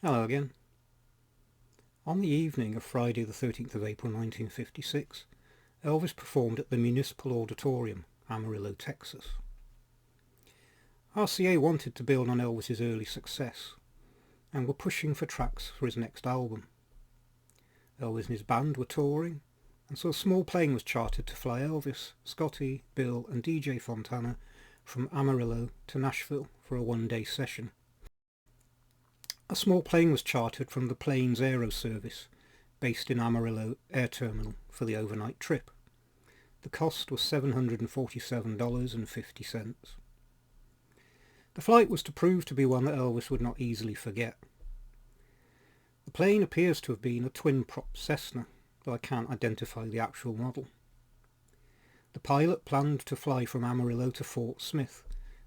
Hello again. On the evening of Friday the 13th of April 1956, Elvis performed at the Municipal Auditorium, Amarillo, Texas. RCA wanted to build on Elvis's early success and were pushing for tracks for his next album. Elvis and his band were touring, and so a small plane was chartered to fly Elvis, Scotty, Bill and DJ Fontana from Amarillo to Nashville for a one-day session. A small plane was chartered from the Planes Aero Service, based in Amarillo Air Terminal, for the overnight trip. The cost was $747.50. The flight was to prove to be one that Elvis would not easily forget. The plane appears to have been a twin-prop Cessna, though I can't identify the actual model. The pilot planned to fly from Amarillo to Fort Smith,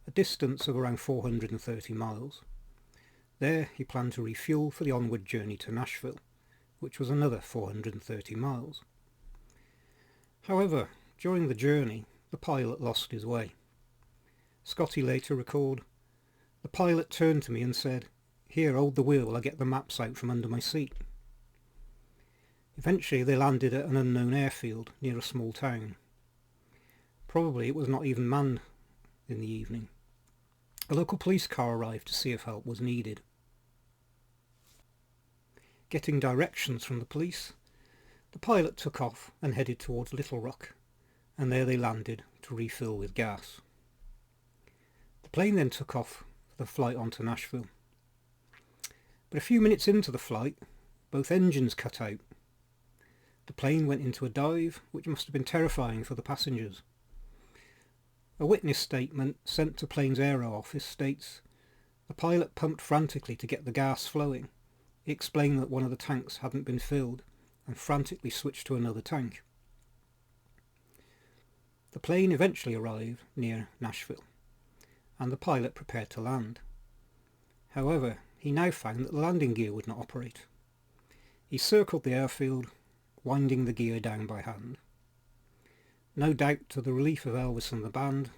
a distance of around 430 miles. There he planned to refuel for the onward journey to Nashville, which was another 430 miles. However, during the journey, the pilot lost his way. Scotty later recalled, "The pilot turned to me and said, 'Here, hold the wheel while I get the maps out from under my seat.'" Eventually they landed at an unknown airfield near a small town. Probably it was not even manned in the evening. A local police car arrived to see if help was needed. Getting directions from the police, the pilot took off and headed towards Little Rock, and there they landed to refill with gas. The plane then took off for the flight on to Nashville. But a few minutes into the flight, both engines cut out. The plane went into a dive, which must have been terrifying for the passengers. A witness statement sent to Planes Aero Office states, "The pilot pumped frantically to get the gas flowing. He explained that one of the tanks hadn't been filled and frantically switched to another tank." The plane eventually arrived near Nashville, and the pilot prepared to land. However, he now found that the landing gear would not operate. He circled the airfield, winding the gear down by hand. No doubt to the relief of Elvis and the band,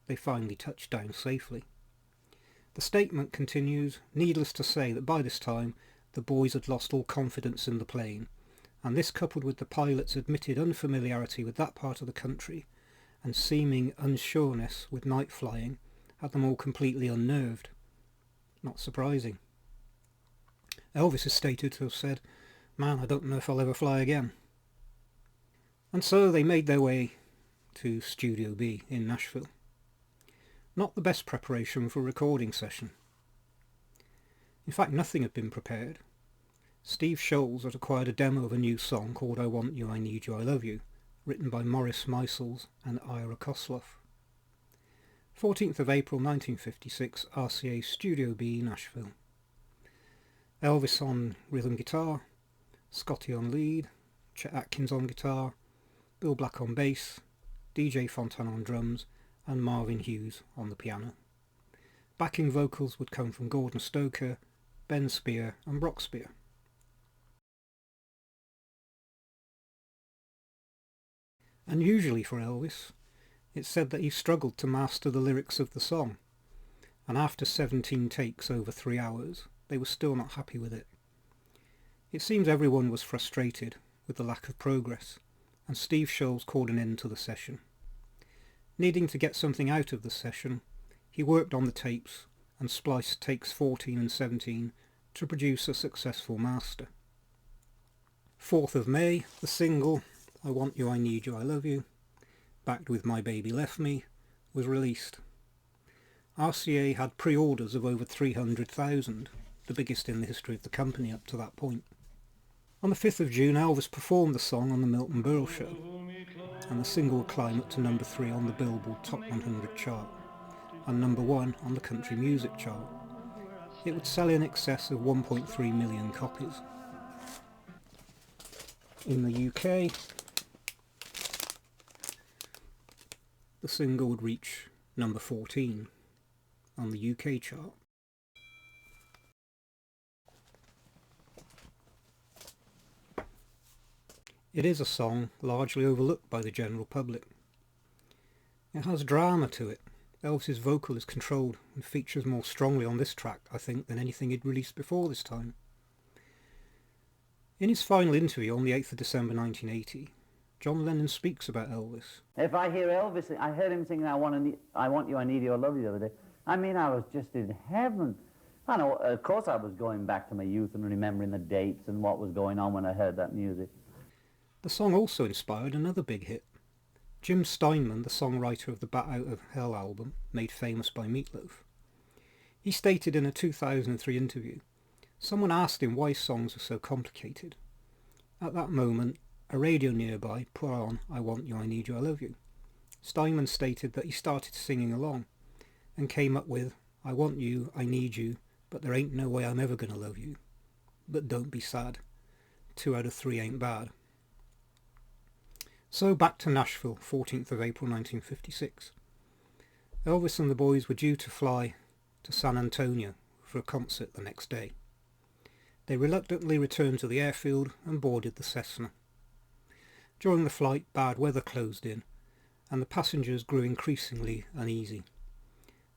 they finally touched down safely. The statement continues, "Needless to say that by this time the boys had lost all confidence in the plane, and this coupled with the pilot's admitted unfamiliarity with that part of the country and seeming unsureness with night flying had them all completely unnerved." Not surprising. Elvis is stated to have said, "Man, I don't know if I'll ever fly again." And so they made their way to Studio B in Nashville. Not the best preparation for a recording session. In fact, nothing had been prepared. Steve Scholes had acquired a demo of a new song called "I Want You, I Need You, I Love You", written by Morris Meisels and Ira Kosloff. 14th of April 1956, RCA Studio B, Nashville. Elvis on rhythm guitar, Scotty on lead, Chet Atkins on guitar, Bill Black on bass, DJ Fontana on drums, and Marvin Hughes on the piano. Backing vocals would come from Gordon Stoker, Ben Spear and Brock Spear. Unusually for Elvis, it's said that he struggled to master the lyrics of the song, and after 17 takes over 3 hours, they were still not happy with it. It seems everyone was frustrated with the lack of progress, and Steve Scholes called an end to the session. Needing to get something out of the session, he worked on the tapes and spliced takes 14 and 17 to produce a successful master. 4th of May, the single "I Want You, I Need You, I Love You", backed with "My Baby Left Me", was released. RCA had pre-orders of over 300,000, the biggest in the history of the company up to that point. On the 5th of June, Elvis performed the song on the Milton Berle Show, and the single would climb up to number 3 on the Billboard Top 100 chart, and number 1 on the country music chart. It would sell in excess of 1.3 million copies. In the UK, the single would reach number 14 on the UK chart. It is a song largely overlooked by the general public. It has drama to it, Elvis's vocal is controlled and features more strongly on this track, I think, than anything he'd released before this time. In his final interview on the 8th of December 1980, John Lennon speaks about Elvis. If I hear Elvis, I heard him singing I want you, I need you, I love you the other day. I mean, I was just in heaven. I know, of course I was going back to my youth and remembering the dates and what was going on when I heard that music. The song also inspired another big hit. Jim Steinman, the songwriter of the Bat Out of Hell album, made famous by Meatloaf. He stated in a 2003 interview, someone asked him why songs were so complicated. At that moment, a radio nearby put on I Want You, I Need You, I Love You. Steinman stated that he started singing along and came up with I want you, I need you, but there ain't no way I'm ever gonna love you. But don't be sad. 2 out of 3 ain't bad. So back to Nashville, 14th of April 1956. Elvis and the boys were due to fly to San Antonio for a concert the next day. They reluctantly returned to the airfield and boarded the Cessna. During the flight, bad weather closed in, and the passengers grew increasingly uneasy.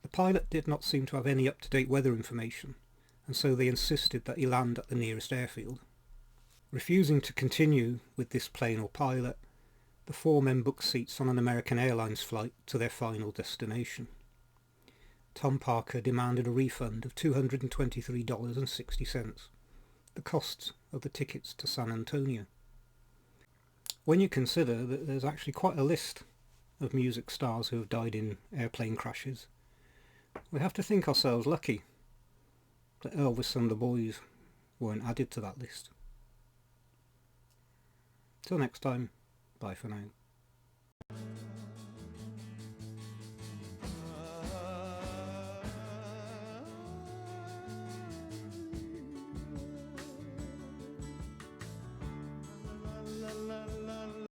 The pilot did not seem to have any up-to-date weather information, and so they insisted that he land at the nearest airfield. Refusing to continue with this plane or pilot, the 4 men booked seats on an American Airlines flight to their final destination. Tom Parker demanded a refund of $223.60, the costs of the tickets to San Antonio. When you consider that there's actually quite a list of music stars who have died in airplane crashes, we have to think ourselves lucky that Elvis and the boys weren't added to that list. Till next time, bye for now. La la la